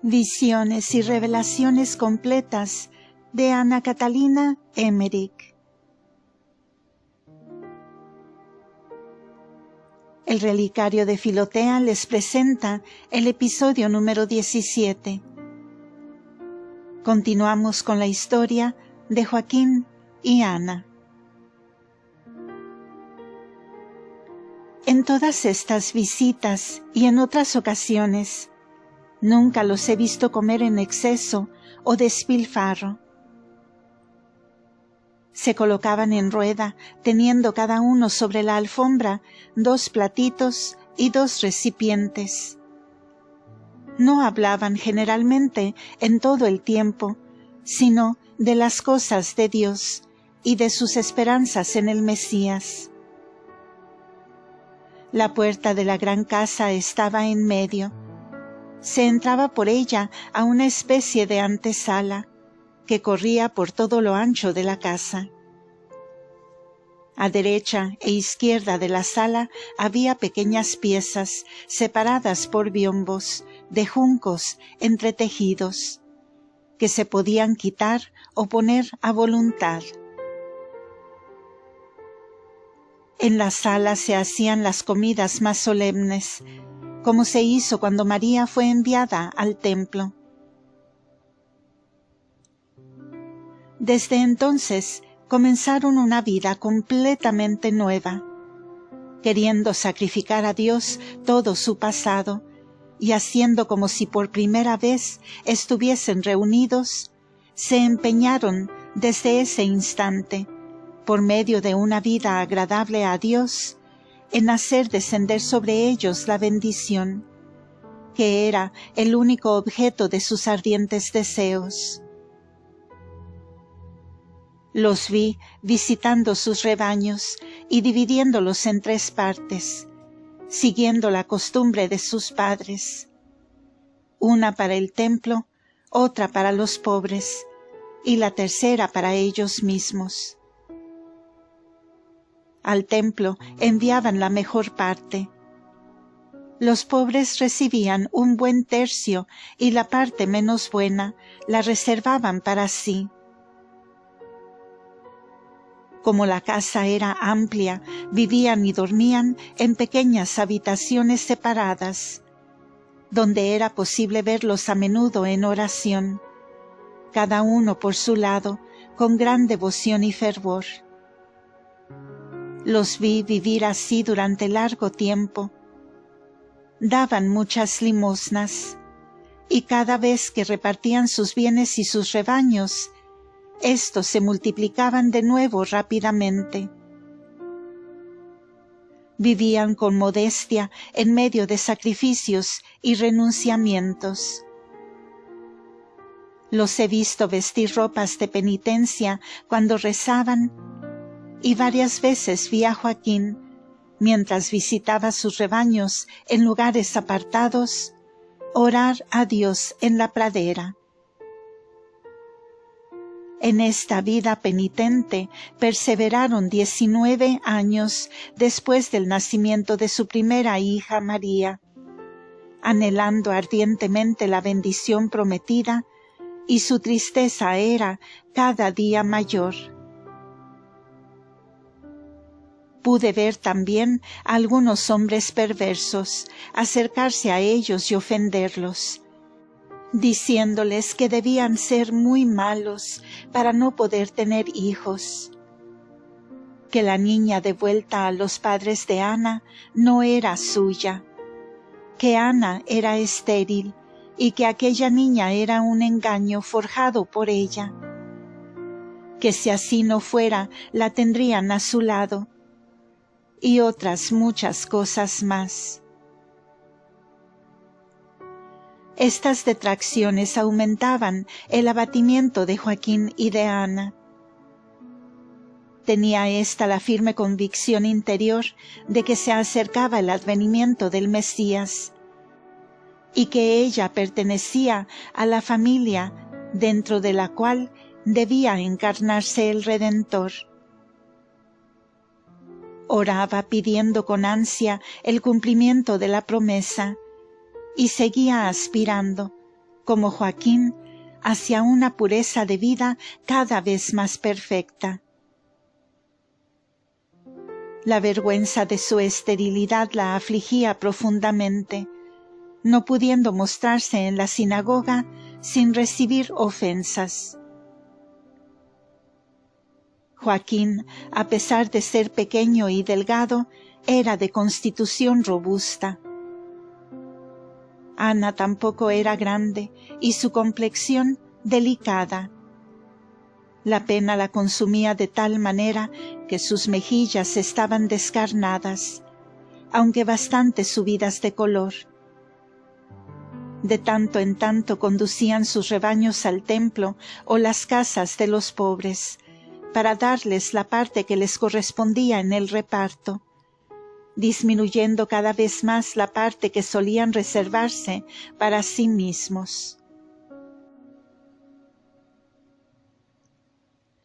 Visiones y revelaciones completas de Ana Catalina Emmerich. El Relicario de Filotea les presenta el episodio número 17. Continuamos con la historia de Joaquín y Ana. En todas estas visitas y en otras ocasiones, nunca los he visto comer en exceso o despilfarro. Se colocaban en rueda, teniendo cada uno sobre la alfombra 2 platitos y 2 recipientes. No hablaban generalmente en todo el tiempo, sino de las cosas de Dios y de sus esperanzas en el Mesías. La puerta de la gran casa estaba en medio. Se entraba por ella a una especie de antesala que corría por todo lo ancho de la casa. A derecha e izquierda de la sala había pequeñas piezas separadas por biombos de juncos entretejidos, que se podían quitar o poner a voluntad. En la sala se hacían las comidas más solemnes, como se hizo cuando María fue enviada al templo. Desde entonces comenzaron una vida completamente nueva, queriendo sacrificar a Dios todo su pasado y haciendo como si por primera vez estuviesen reunidos, se empeñaron desde ese instante, por medio de una vida agradable a Dios, en hacer descender sobre ellos la bendición, que era el único objeto de sus ardientes deseos. Los vi visitando sus rebaños y dividiéndolos en 3 partes, siguiendo la costumbre de sus padres, una para el templo, otra para los pobres, y la tercera para ellos mismos. Al templo enviaban la mejor parte. Los pobres recibían un buen tercio y la parte menos buena la reservaban para sí. Como la casa era amplia, vivían y dormían en pequeñas habitaciones separadas, donde era posible verlos a menudo en oración, cada uno por su lado, con gran devoción y fervor. Los vi vivir así durante largo tiempo. Daban muchas limosnas, y cada vez que repartían sus bienes y sus rebaños, estos se multiplicaban de nuevo rápidamente. Vivían con modestia en medio de sacrificios y renunciamientos. Los he visto vestir ropas de penitencia cuando rezaban, y varias veces vi a Joaquín, mientras visitaba sus rebaños en lugares apartados, orar a Dios en la pradera. En esta vida penitente perseveraron 19 años después del nacimiento de su primera hija María, anhelando ardientemente la bendición prometida, y su tristeza era cada día mayor. Pude ver también a algunos hombres perversos acercarse a ellos y ofenderlos, diciéndoles que debían ser muy malos para no poder tener hijos, que la niña devuelta a los padres de Ana no era suya, que Ana era estéril y que aquella niña era un engaño forjado por ella, que si así no fuera la tendrían a su lado, y otras muchas cosas más. Estas detracciones aumentaban el abatimiento de Joaquín y de Ana. Tenía ésta la firme convicción interior de que se acercaba el advenimiento del Mesías, y que ella pertenecía a la familia dentro de la cual debía encarnarse el Redentor. Oraba pidiendo con ansia el cumplimiento de la promesa, y seguía aspirando, como Joaquín, hacia una pureza de vida cada vez más perfecta. La vergüenza de su esterilidad la afligía profundamente, no pudiendo mostrarse en la sinagoga sin recibir ofensas. Joaquín, a pesar de ser pequeño y delgado, era de constitución robusta. Ana tampoco era grande y su complexión delicada. La pena la consumía de tal manera que sus mejillas estaban descarnadas, aunque bastante subidas de color. De tanto en tanto conducían sus rebaños al templo o las casas de los pobres, para darles la parte que les correspondía en el reparto, disminuyendo cada vez más la parte que solían reservarse para sí mismos.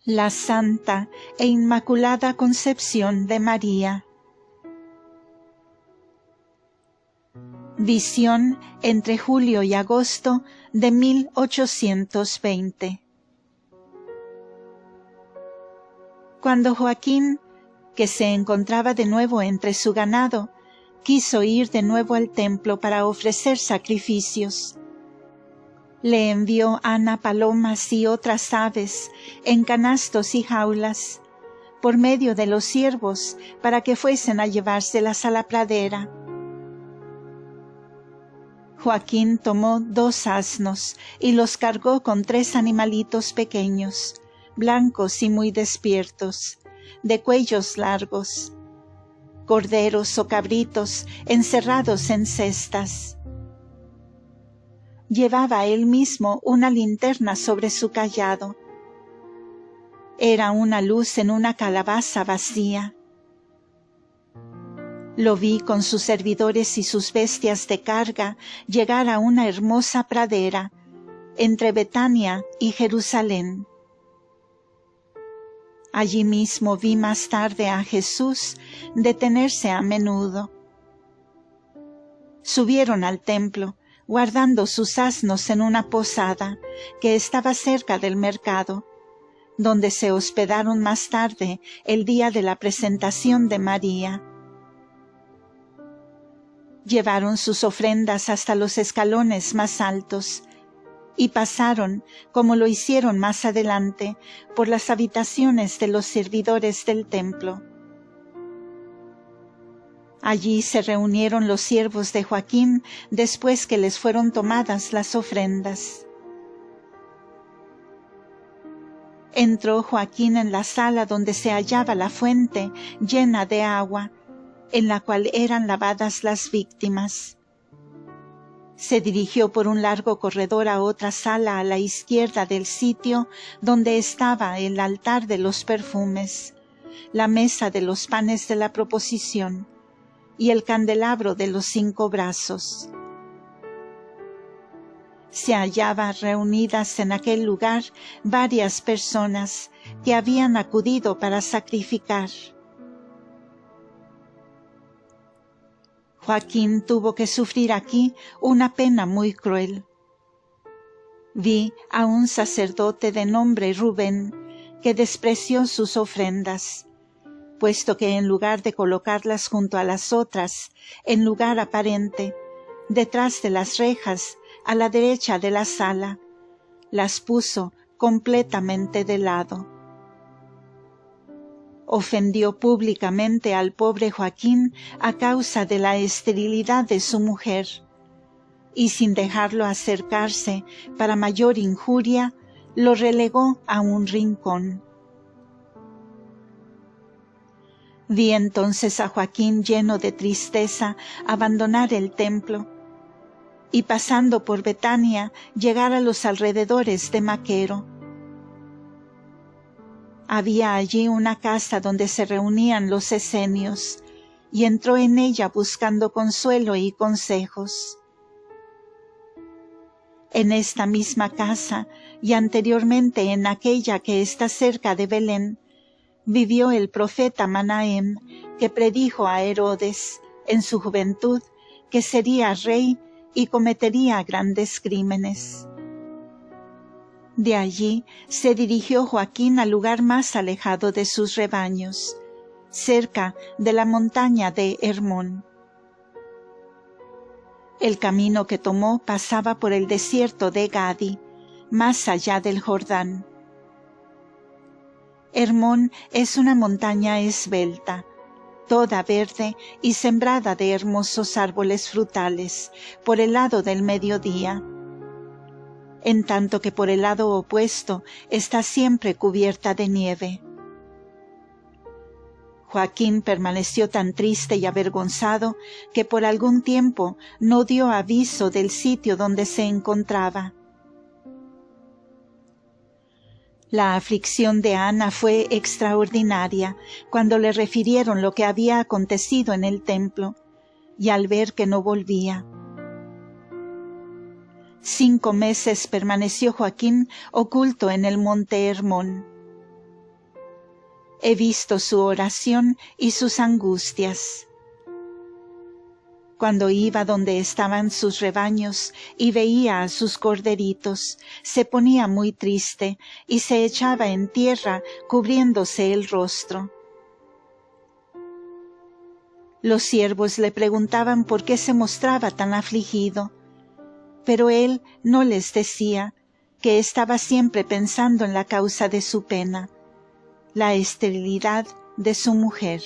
La Santa e Inmaculada Concepción de María. Visión entre julio y agosto de 1820. Cuando Joaquín, que se encontraba de nuevo entre su ganado, quiso ir de nuevo al templo para ofrecer sacrificios, le envió Ana palomas y otras aves en canastos y jaulas, por medio de los siervos, para que fuesen a llevárselas a la pradera. Joaquín tomó 2 asnos y los cargó con 3 animalitos pequeños, blancos y muy despiertos, de cuellos largos, corderos o cabritos encerrados en cestas. Llevaba él mismo una linterna sobre su cayado. Era una luz en una calabaza vacía. Lo vi con sus servidores y sus bestias de carga llegar a una hermosa pradera entre Betania y Jerusalén. Allí mismo vi más tarde a Jesús detenerse a menudo. Subieron al templo, guardando sus asnos en una posada que estaba cerca del mercado, donde se hospedaron más tarde el día de la presentación de María. Llevaron sus ofrendas hasta los escalones más altos y pasaron, como lo hicieron más adelante, por las habitaciones de los servidores del templo. Allí se reunieron los siervos de Joaquín después que les fueron tomadas las ofrendas. Entró Joaquín en la sala donde se hallaba la fuente llena de agua, en la cual eran lavadas las víctimas. Se dirigió por un largo corredor a otra sala a la izquierda del sitio donde estaba el altar de los perfumes, la mesa de los panes de la proposición y el candelabro de los 5 brazos. Se hallaban reunidas en aquel lugar varias personas que habían acudido para sacrificar. Joaquín tuvo que sufrir aquí una pena muy cruel. Vi a un sacerdote de nombre Rubén que despreció sus ofrendas, puesto que en lugar de colocarlas junto a las otras, en lugar aparente, detrás de las rejas, a la derecha de la sala, las puso completamente de lado. Ofendió públicamente al pobre Joaquín a causa de la esterilidad de su mujer, y sin dejarlo acercarse para mayor injuria, lo relegó a un rincón. Vi entonces a Joaquín lleno de tristeza abandonar el templo y pasando por Betania llegar a los alrededores de Maquero. Había allí una casa donde se reunían los esenios y entró en ella buscando consuelo y consejos. En esta misma casa y anteriormente en aquella que está cerca de Belén, vivió el profeta Manahem, que predijo a Herodes, en su juventud, que sería rey y cometería grandes crímenes. De allí se dirigió Joaquín al lugar más alejado de sus rebaños, cerca de la montaña de Hermón. El camino que tomó pasaba por el desierto de Gadi, más allá del Jordán. Hermón es una montaña esbelta, toda verde y sembrada de hermosos árboles frutales por el lado del mediodía, en tanto que por el lado opuesto está siempre cubierta de nieve. Joaquín permaneció tan triste y avergonzado que por algún tiempo no dio aviso del sitio donde se encontraba. La aflicción de Ana fue extraordinaria cuando le refirieron lo que había acontecido en el templo, y al ver que no volvía. 5 meses permaneció Joaquín oculto en el monte Hermón. He visto su oración y sus angustias. Cuando iba donde estaban sus rebaños y veía a sus corderitos, se ponía muy triste y se echaba en tierra cubriéndose el rostro. Los siervos le preguntaban por qué se mostraba tan afligido, pero él no les decía que estaba siempre pensando en la causa de su pena, la esterilidad de su mujer.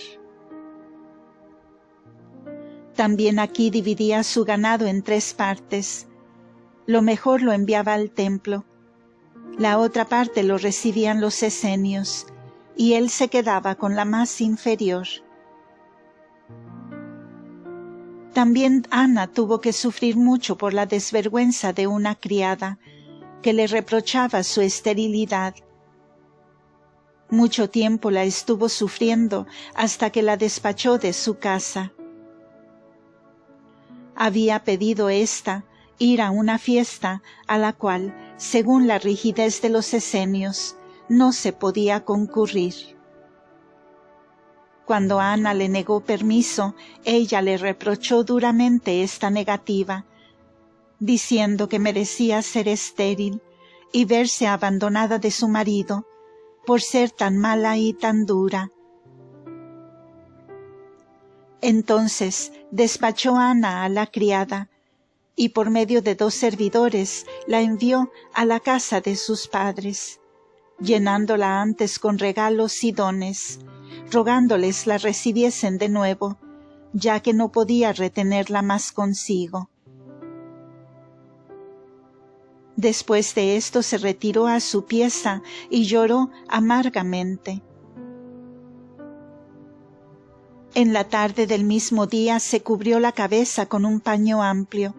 También aquí dividía su ganado en 3 partes. Lo mejor lo enviaba al templo, la otra parte lo recibían los esenios, y él se quedaba con la más inferior. También Ana tuvo que sufrir mucho por la desvergüenza de una criada, que le reprochaba su esterilidad. Mucho tiempo la estuvo sufriendo hasta que la despachó de su casa. Había pedido ésta ir a una fiesta a la cual, según la rigidez de los esenios, no se podía concurrir. Cuando Ana le negó permiso, ella le reprochó duramente esta negativa, diciendo que merecía ser estéril y verse abandonada de su marido por ser tan mala y tan dura. Entonces despachó Ana a la criada, y por medio de 2 servidores la envió a la casa de sus padres, llenándola antes con regalos y dones, rogándoles la recibiesen de nuevo, ya que no podía retenerla más consigo. Después de esto se retiró a su pieza y lloró amargamente. En la tarde del mismo día se cubrió la cabeza con un paño amplio,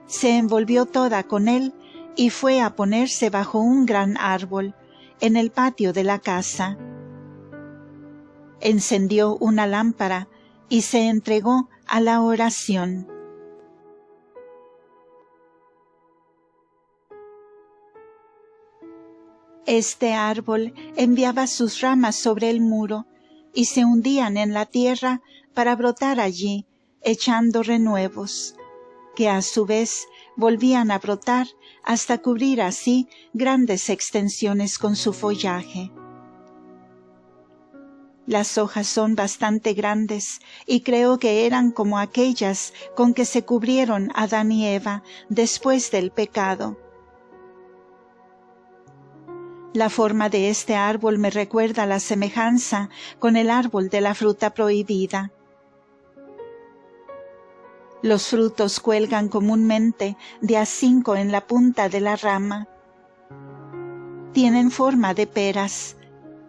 se envolvió toda con él y fue a ponerse bajo un gran árbol, en el patio de la casa. Encendió una lámpara y se entregó a la oración. Este árbol enviaba sus ramas sobre el muro y se hundían en la tierra para brotar allí, echando renuevos, que a su vez volvían a brotar hasta cubrir así grandes extensiones con su follaje. Las hojas son bastante grandes y creo que eran como aquellas con que se cubrieron Adán y Eva después del pecado. La forma de este árbol me recuerda la semejanza con el árbol de la fruta prohibida. Los frutos cuelgan comúnmente de a 5 en la punta de la rama. Tienen forma de peras.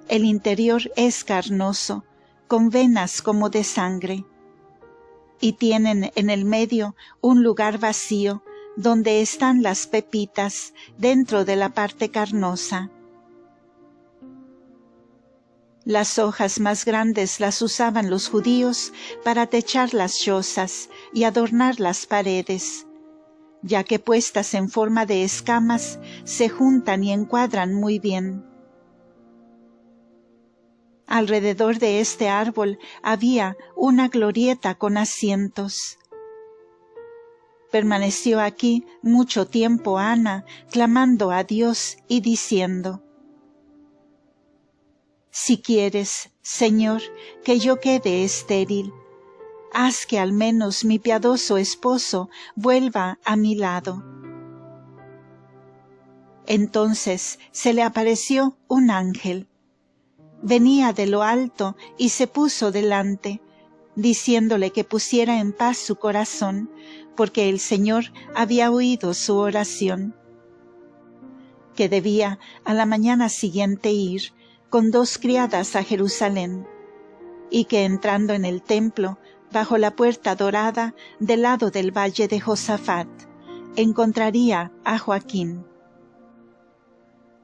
El interior es carnoso, con venas como de sangre. Y tienen en el medio un lugar vacío, donde están las pepitas dentro de la parte carnosa. Las hojas más grandes las usaban los judíos para techar las chozas y adornar las paredes, ya que puestas en forma de escamas se juntan y encuadran muy bien. Alrededor de este árbol había una glorieta con asientos. Permaneció aquí mucho tiempo Ana, clamando a Dios y diciendo: «Si quieres, Señor, que yo quede estéril, haz que al menos mi piadoso esposo vuelva a mi lado». Entonces se le apareció un ángel. Venía de lo alto y se puso delante, diciéndole que pusiera en paz su corazón, porque el Señor había oído su oración. Que debía a la mañana siguiente ir con 2 criadas a Jerusalén, y que entrando en el templo, bajo la puerta dorada del lado del valle de Josafat, encontraría a Joaquín.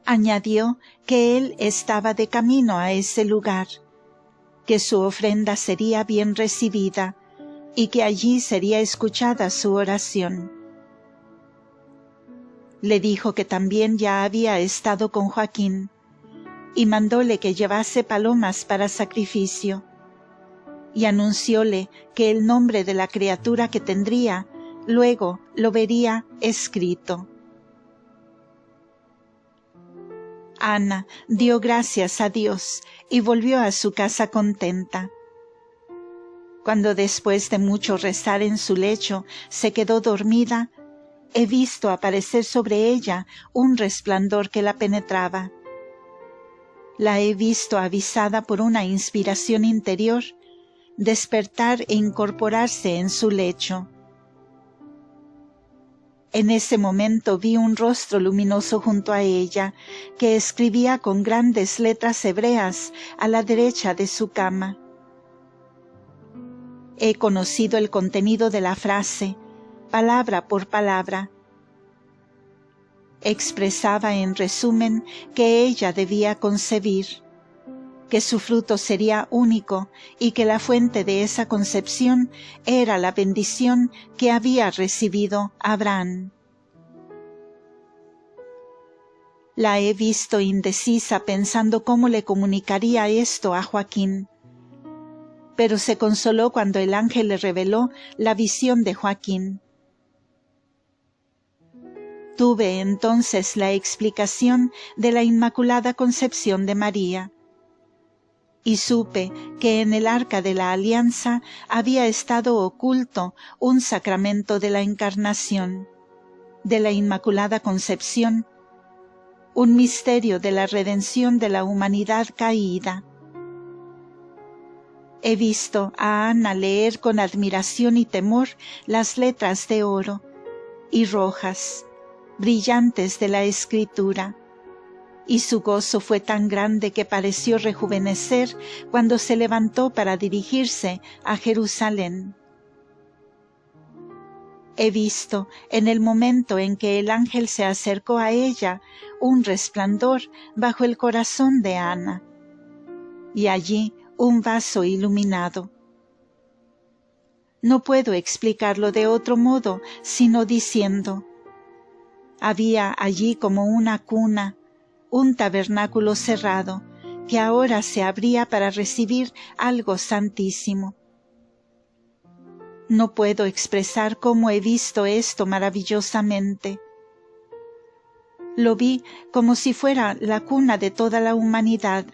Añadió que él estaba de camino a ese lugar, que su ofrenda sería bien recibida y que allí sería escuchada su oración. Le dijo que también ya había estado con Joaquín y mandóle que llevase palomas para sacrificio, y anuncióle que el nombre de la criatura que tendría luego lo vería escrito. Ana dio gracias a Dios y volvió a su casa contenta. Cuando después de mucho rezar en su lecho se quedó dormida, he visto aparecer sobre ella un resplandor que la penetraba. La he visto avisada por una inspiración interior, despertar e incorporarse en su lecho. En ese momento vi un rostro luminoso junto a ella, que escribía con grandes letras hebreas a la derecha de su cama. He conocido el contenido de la frase, palabra por palabra. Expresaba en resumen que ella debía concebir, que su fruto sería único y que la fuente de esa concepción era la bendición que había recibido Abraham. La he visto indecisa pensando cómo le comunicaría esto a Joaquín, pero se consoló cuando el ángel le reveló la visión de Joaquín. Tuve entonces la explicación de la Inmaculada Concepción de María, y supe que en el arca de la alianza había estado oculto un sacramento de la Encarnación, de la Inmaculada Concepción, un misterio de la redención de la humanidad caída. He visto a Ana leer con admiración y temor las letras de oro y rojas, brillantes de la Escritura, y su gozo fue tan grande que pareció rejuvenecer cuando se levantó para dirigirse a Jerusalén. He visto, en el momento en que el ángel se acercó a ella, un resplandor bajo el corazón de Ana, y allí un vaso iluminado. No puedo explicarlo de otro modo, sino diciendo: había allí como una cuna, un tabernáculo cerrado, que ahora se abría para recibir algo santísimo. No puedo expresar cómo he visto esto maravillosamente. Lo vi como si fuera la cuna de toda la humanidad,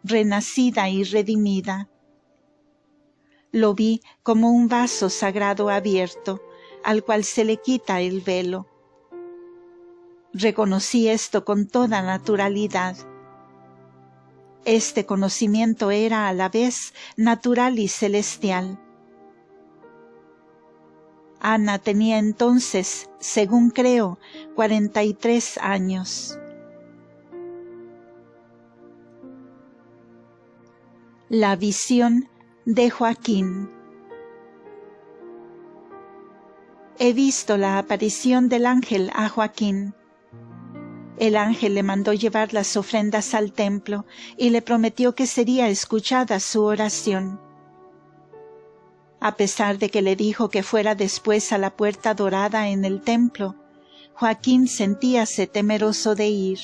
renacida y redimida. Lo vi como un vaso sagrado abierto, al cual se le quita el velo. Reconocí esto con toda naturalidad. Este conocimiento era a la vez natural y celestial. Ana tenía entonces, según creo, 43 años. La visión de Joaquín. He visto la aparición del ángel a Joaquín. El ángel le mandó llevar las ofrendas al templo y le prometió que sería escuchada su oración. A pesar de que le dijo que fuera después a la puerta dorada en el templo, Joaquín sentíase temeroso de ir.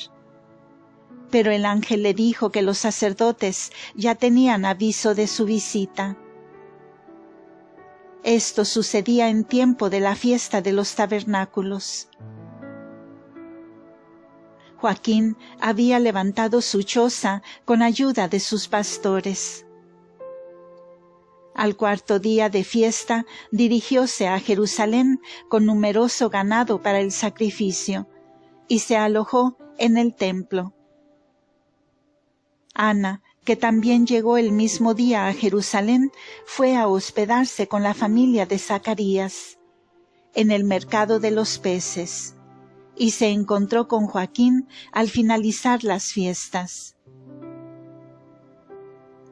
Pero el ángel le dijo que los sacerdotes ya tenían aviso de su visita. Esto sucedía en tiempo de la fiesta de los tabernáculos. Joaquín había levantado su choza con ayuda de sus pastores. Al cuarto día de fiesta dirigióse a Jerusalén con numeroso ganado para el sacrificio, y se alojó en el templo. Ana, que también llegó el mismo día a Jerusalén, fue a hospedarse con la familia de Zacarías, en el mercado de los peces, y se encontró con Joaquín al finalizar las fiestas.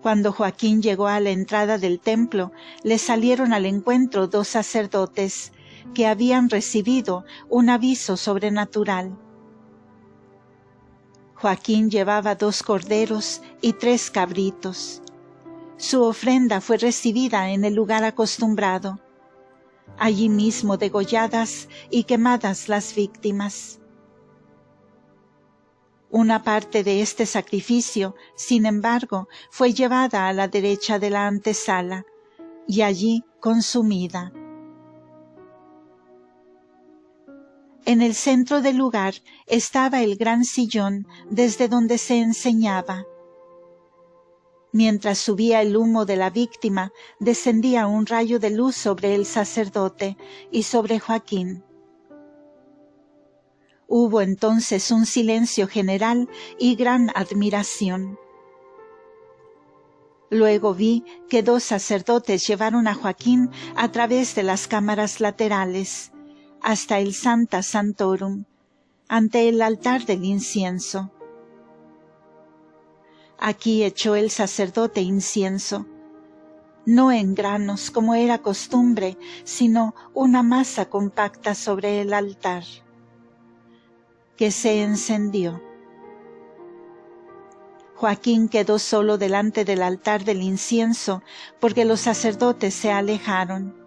Cuando Joaquín llegó a la entrada del templo, le salieron al encuentro 2 sacerdotes que habían recibido un aviso sobrenatural. Joaquín llevaba 2 corderos y 3 cabritos. Su ofrenda fue recibida en el lugar acostumbrado, allí mismo degolladas y quemadas las víctimas. Una parte de este sacrificio, sin embargo, fue llevada a la derecha de la antesala y allí consumida. En el centro del lugar estaba el gran sillón desde donde se enseñaba. Mientras subía el humo de la víctima, descendía un rayo de luz sobre el sacerdote y sobre Joaquín. Hubo entonces un silencio general y gran admiración. Luego vi que 2 sacerdotes llevaron a Joaquín a través de las cámaras laterales, hasta el Sancta Sanctorum, ante el altar del incienso. Aquí echó el sacerdote incienso, no en granos como era costumbre, sino una masa compacta sobre el altar, que se encendió. Joaquín quedó solo delante del altar del incienso, porque los sacerdotes se alejaron.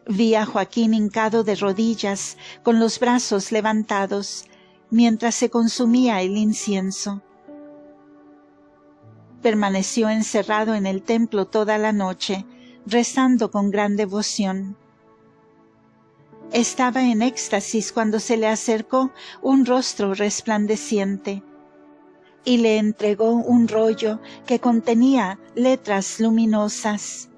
Vi a Joaquín hincado de rodillas, con los brazos levantados, mientras se consumía el incienso. Permaneció encerrado en el templo toda la noche, rezando con gran devoción. Estaba en éxtasis cuando se le acercó un rostro resplandeciente y le entregó un rollo que contenía letras luminosas.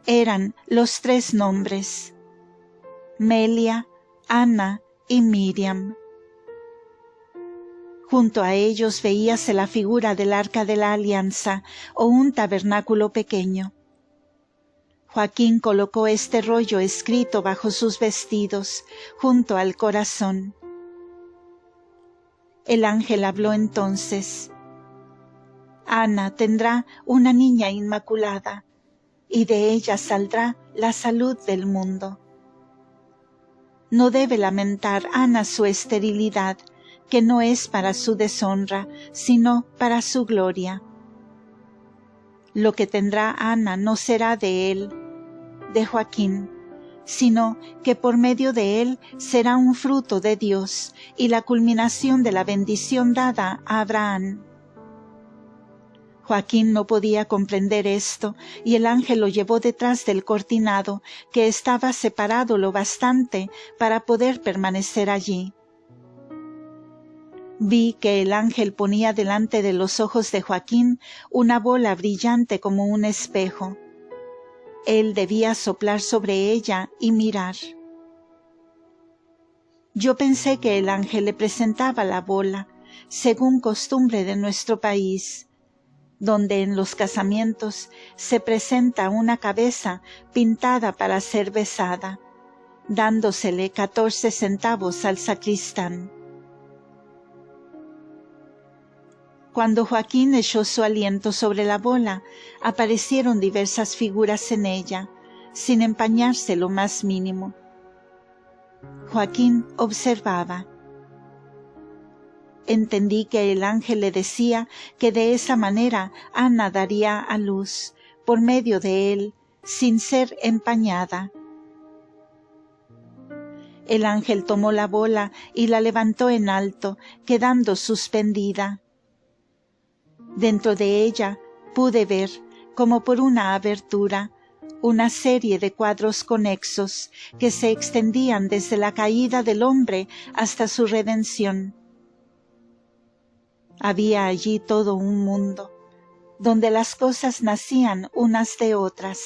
Eran los 3 nombres: Melia, Ana y Miriam. Junto a ellos veíase la figura del Arca de la Alianza o un tabernáculo pequeño. Joaquín colocó este rollo escrito bajo sus vestidos, junto al corazón. El ángel habló entonces: Ana tendrá una niña inmaculada, y de ella saldrá la salud del mundo. No debe lamentar Ana su esterilidad, que no es para su deshonra, sino para su gloria. Lo que tendrá Ana no será de él, de Joaquín, sino que por medio de él será un fruto de Dios y la culminación de la bendición dada a Abraham. Joaquín no podía comprender esto, y el ángel lo llevó detrás del cortinado, que estaba separado lo bastante para poder permanecer allí. Vi que el ángel ponía delante de los ojos de Joaquín una bola brillante como un espejo. Él debía soplar sobre ella y mirar. Yo pensé que el ángel le presentaba la bola, según costumbre de nuestro país, donde en los casamientos se presenta una cabeza pintada para ser besada, dándosele 14 centavos al sacristán. Cuando Joaquín echó su aliento sobre la bola, aparecieron diversas figuras en ella, sin empañarse lo más mínimo. Joaquín observaba. Entendí que el ángel le decía que de esa manera Ana daría a luz, por medio de él, sin ser empañada. El ángel tomó la bola y la levantó en alto, quedando suspendida. Dentro de ella pude ver, como por una abertura, una serie de cuadros conexos que se extendían desde la caída del hombre hasta su redención. Había allí todo un mundo, donde las cosas nacían unas de otras.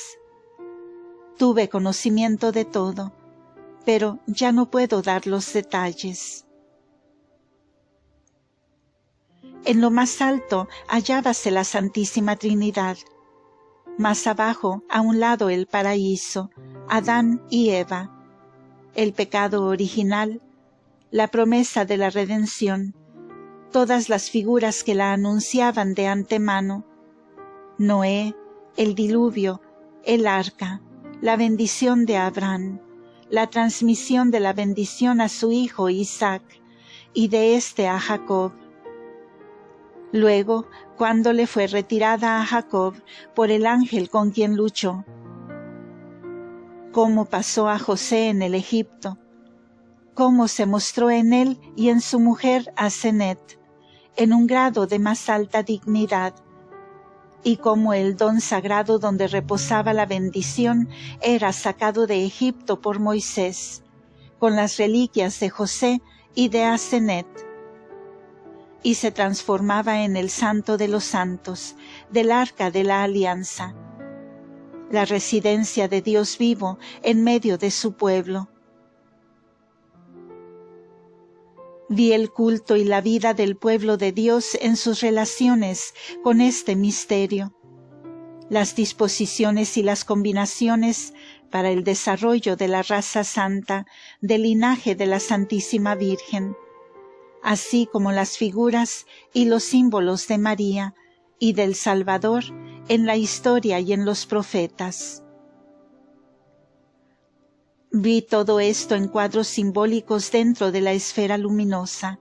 Tuve conocimiento de todo, pero ya no puedo dar los detalles. En lo más alto hallábase la Santísima Trinidad. Más abajo, a un lado el paraíso, Adán y Eva, el pecado original, la promesa de la redención, todas las figuras que la anunciaban de antemano, Noé, el diluvio, el arca, la bendición de Abraham, la transmisión de la bendición a su hijo Isaac, y de éste a Jacob. Luego, cuando le fue retirada a Jacob por el ángel con quien luchó, cómo pasó a José en el Egipto, cómo se mostró en él y en su mujer Asenet, en un grado de más alta dignidad, y cómo el don sagrado donde reposaba la bendición era sacado de Egipto por Moisés, con las reliquias de José y de Asenet, y se transformaba en el Santo de los Santos, del Arca de la Alianza, la residencia de Dios vivo en medio de su pueblo. Vi el culto y la vida del pueblo de Dios en sus relaciones con este misterio, las disposiciones y las combinaciones para el desarrollo de la raza santa del linaje de la Santísima Virgen, así como las figuras y los símbolos de María y del Salvador en la historia y en los profetas. Vi todo esto en cuadros simbólicos dentro de la esfera luminosa.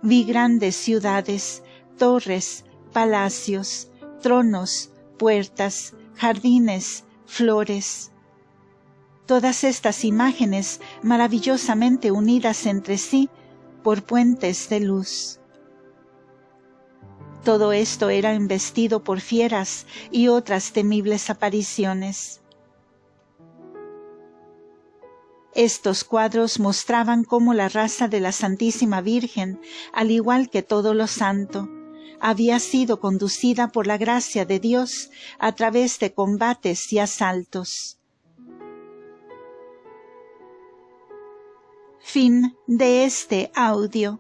Vi grandes ciudades, torres, palacios, tronos, puertas, jardines, flores. Todas estas imágenes maravillosamente unidas entre sí por puentes de luz. Todo esto era embestido por fieras y otras temibles apariciones. Estos cuadros mostraban cómo la raza de la Santísima Virgen, al igual que todo lo santo, había sido conducida por la gracia de Dios a través de combates y asaltos. Fin de este audio.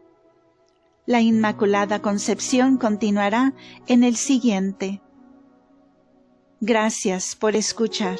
La Inmaculada Concepción continuará en el siguiente. Gracias por escuchar.